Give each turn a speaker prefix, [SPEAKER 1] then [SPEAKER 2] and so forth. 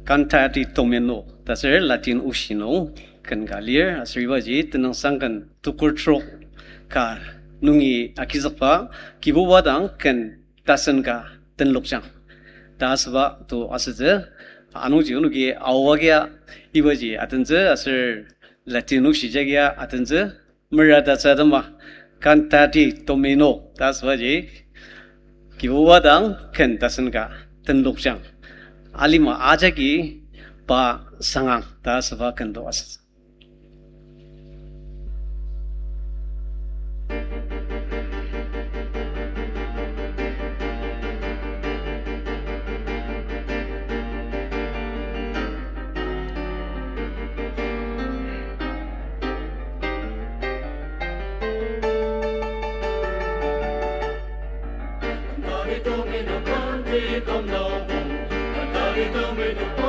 [SPEAKER 1] Cantati Tomeno, that's a Latin Usino, can Galier, as Rivaji, Tenansangan, Tukurtro, Car, Nungi Akizapa, Kibuwadang, can Tasenga, Tenlokchang. Tasva to Asate, Anujunugi, Awagia, Iwaji, Atenze, as a Latino Shijagia, Atenze, Murada Sadama, Cantati Tomeno, that's Vaji, Kibuwadang, can Tasenga, Tenlokchang. Alima ajaki pa sangang ta sava kando as.
[SPEAKER 2] Cantare come non canti con dopo, cantare come non